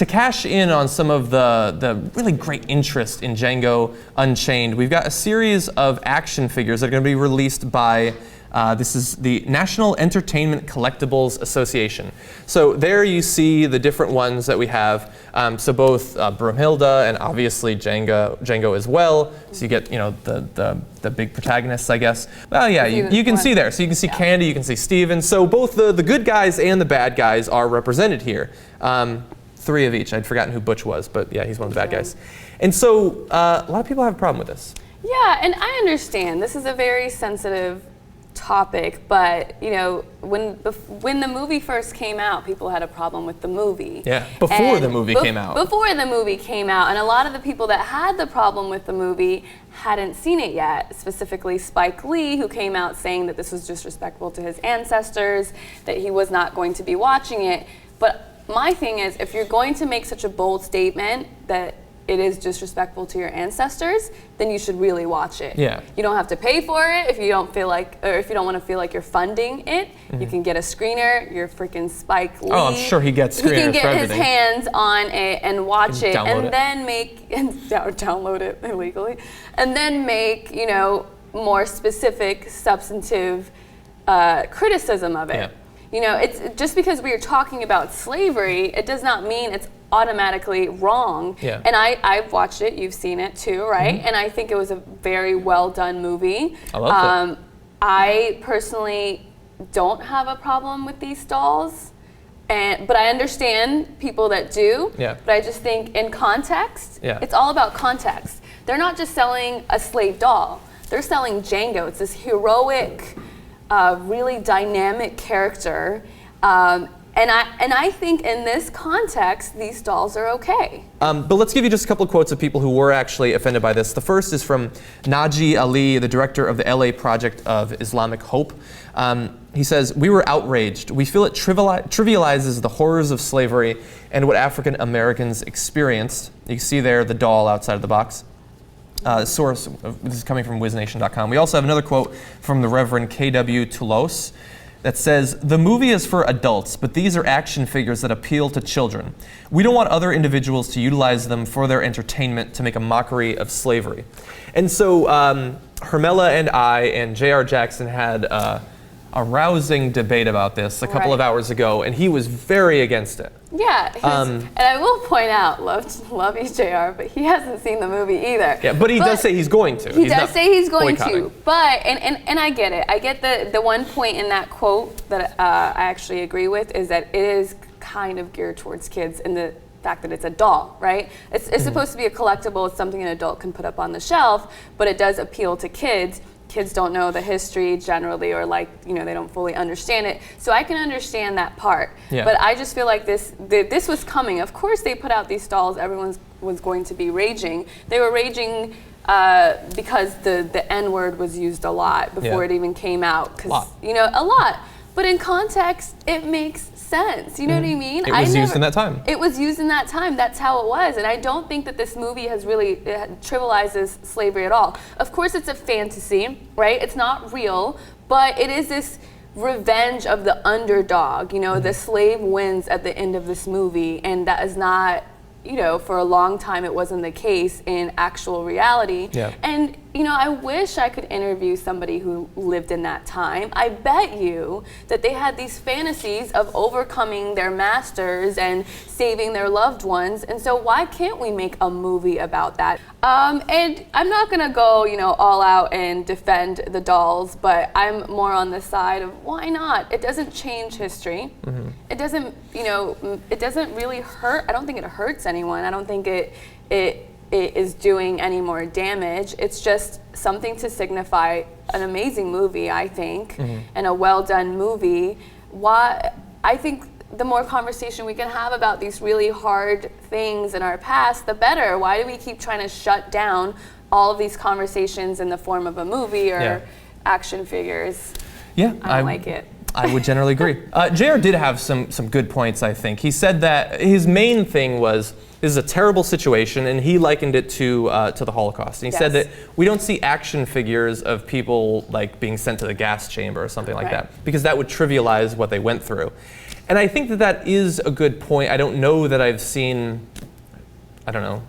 to cash in on some of the really great interest in Django Unchained, we've got a series of action figures that are going to be released by this is the National Entertainment Collectibles Association. So there you see the different ones that we have. So both Brumhilda and obviously Django as well. So you get, you know, the big protagonists, I guess. Well, yeah, you can see there. So you can see Candy, you can see Steven. So both the good guys and the bad guys are represented here. 3 of each. I'd forgotten who Butch was, but yeah, he's one of the bad guys. And so a lot of people have a problem with this. Yeah, and I understand. This is a very sensitive topic, but you know, when the movie first came out, people had a problem with the movie. Yeah, before the movie came out. Before the movie came out, and a lot of the people that had the problem with the movie hadn't seen it yet, specifically Spike Lee, who came out saying that this was disrespectful to his ancestors, that he was not going to be watching it. But my thing is, if you're going to make such a bold statement that it is disrespectful to your ancestors, then you should really watch it. Yeah. You don't have to pay for it if you don't feel like, or if you don't want to feel like you're funding it. You can get a screener. You're freaking Spike Lee. Oh, I'm sure he gets screeners for everything. He can get his hands on it and watch it, and then download it illegally, and then make, you know, more specific, substantive criticism of it. Yeah. You know, it's just because we are talking about slavery, it does not mean it's automatically wrong. Yeah. And I've watched it, you've seen it too, right? And I think it was a very well done movie. I loved it. I personally don't have a problem with these dolls, but I understand people that do. Yeah. But I just think in context, Yeah. it's all about context. They're not just selling a slave doll, they're selling Django. It's this heroic, really dynamic character. And I think in this context, these dolls are okay. But let's give you just a couple of quotes of people who were actually offended by this. The first is from Najee Ali, the director of the LA Project of Islamic Hope. He says, "We were outraged. We feel it trivializes the horrors of slavery and what African Americans experienced." You can see there the doll outside of the box. Source, this is coming from WizNation.com. We also have another quote from the Reverend K.W. Toulouse that says, "The movie is for adults, but these are action figures that appeal to children. We don't want other individuals to utilize them for their entertainment to make a mockery of slavery." And so Hermela and I and J.R. Jackson had a rousing debate about this a couple of hours ago, and he was very against it. Yeah, and I will point out, love you, JR, but he hasn't seen the movie either. Yeah, but he does say he's going to. He does say he's going to. But, and I get it. I get the one point in that quote that I actually agree with is that it is kind of geared towards kids in the fact that it's a doll, right? It's supposed to be a collectible. It's something an adult can put up on the shelf, but it does appeal to kids. Kids don't know the history generally, or like, you know, they don't fully understand it. So I can understand that part. Yeah. But I just feel like this was coming. Of course they put out these dolls, everyone was going to be raging. They were raging because the N-word was used a lot before it even came out. You know, a lot. But in context, it makes sense. You know what I mean? It was used in that time. It was used in that time. That's how it was. And I don't think that this movie has really trivializes slavery at all. Of course, it's a fantasy, right? It's not real, but it is this revenge of the underdog. You know, the slave wins at the end of this movie, and that is not, you know, for a long time it wasn't the case in actual reality. Yeah. And, you know, I wish I could interview somebody who lived in that time. I bet you that they had these fantasies of overcoming their masters and saving their loved ones. And so why can't we make a movie about that? And I'm not gonna go, you know, all out and defend the dolls, but I'm more on the side of why not? It doesn't change history. It doesn't, you know, it doesn't really hurt. I don't think it hurts anyone. I don't think it is doing any more damage. It's just something to signify an amazing movie, I think, and a well done movie. I think the more conversation we can have about these really hard things in our past, the better. Why do we keep trying to shut down all of these conversations in the form of a movie or action figures? Yeah, I don't like it. I would generally agree. JR did have some good points, I think. He said that his main thing was, this is a terrible situation, and he likened it to the Holocaust. And he said that we don't see action figures of people like being sent to the gas chamber or something like that, because that would trivialize what they went through. And I think that that is a good point. I don't know that I've seen, I don't know,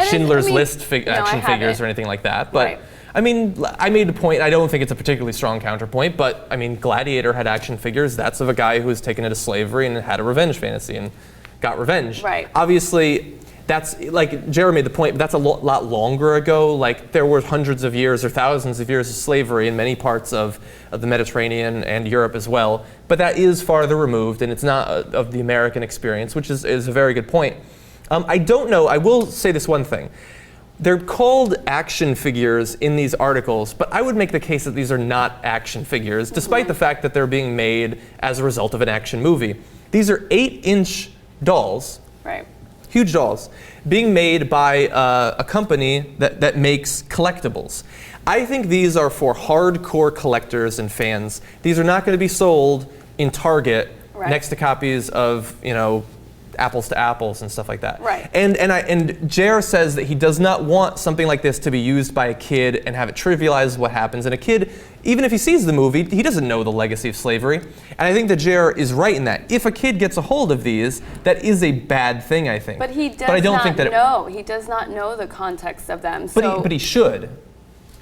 Schindler's List action figures or anything like that. But I mean, I made a point. I don't think it's a particularly strong counterpoint, but I mean, Gladiator had action figures. That's of a guy who was taken into slavery and had a revenge fantasy and got revenge. Right. Obviously, that's, like Jared made the point, but that's a lot longer ago. Like, there were hundreds of years or thousands of years of slavery in many parts of the Mediterranean and Europe as well. But that is farther removed, and it's not of the American experience, which is a very good point. I don't know, I will say this one thing. They're called action figures in these articles, but I would make the case that these are not action figures, despite the fact that they're being made as a result of an action movie. These are 8-inch dolls, huge dolls, being made by a company that makes collectibles. I think these are for hardcore collectors and fans. These are not going to be sold in Target next to copies of, you know, Apples to Apples and stuff like that. And JR says that he does not want something like this to be used by a kid and have it trivialize what happens. And a kid, even if he sees the movie, he doesn't know the legacy of slavery. And I think that JR is right in that. If a kid gets a hold of these, that is a bad thing, I think. But he does not know. He does not know the context of them. But he should.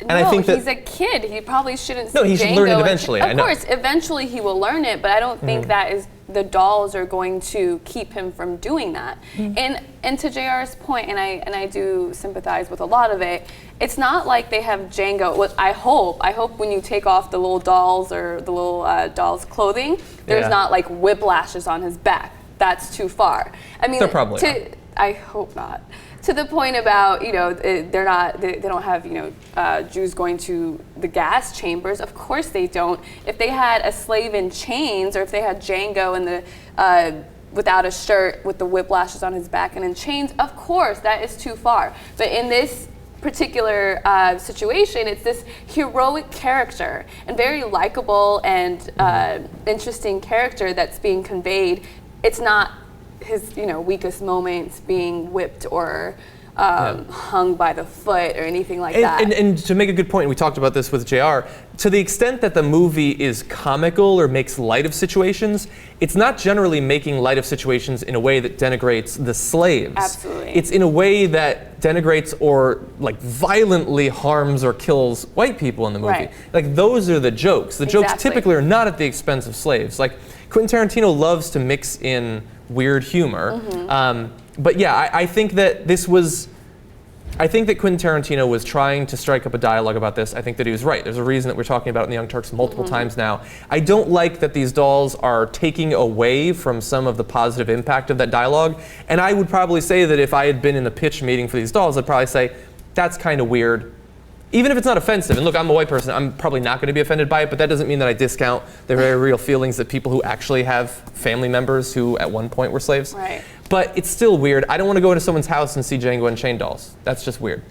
And I think he's a kid. He probably shouldn't see Django. No, he should learn it eventually. Of course, eventually he will learn it, but I don't think that is the dolls are going to keep him from doing that. And to JR's point, and I do sympathize with a lot of it, it's not like they have Django. What I hope when you take off the little dolls or the little doll's clothing, there's not like whiplashes on his back. That's too far. I mean, they're probably I hope not. To the point about, you know, they don't have, you know, Jews going to the gas chambers. Of course they don't. If they had a slave in chains, or if they had Django in the without a shirt with the whiplashes on his back and in chains, of course that is too far. But in this particular situation, it's this heroic character and very likable and interesting character that's being conveyed. It's not his, you know, weakest moments being whipped or hung by the foot or anything like that. And to make a good point, we talked about this with JR, to the extent that the movie is comical or makes light of situations, it's not generally making light of situations in a way that denigrates the slaves. Absolutely. It's in a way that denigrates or like violently harms or kills white people in the movie. Like, those are the jokes. The jokes typically are not at the expense of slaves. Like, Quentin Tarantino loves to mix in weird humor. But yeah, I think that I think that Quentin Tarantino was trying to strike up a dialogue about this. I think that he was right. There's a reason that we're talking about it in the Young Turks multiple times now. I don't like that these dolls are taking away from some of the positive impact of that dialogue. And I would probably say that if I had been in the pitch meeting for these dolls, I'd probably say, that's kind of weird. Even if it's not offensive, and look, I'm a white person, I'm probably not going to be offended by it, but that doesn't mean that I discount the very real feelings that people who actually have family members who at one point were slaves. But it's still weird. I don't want to go into someone's house and see Django Unchained dolls. That's just weird.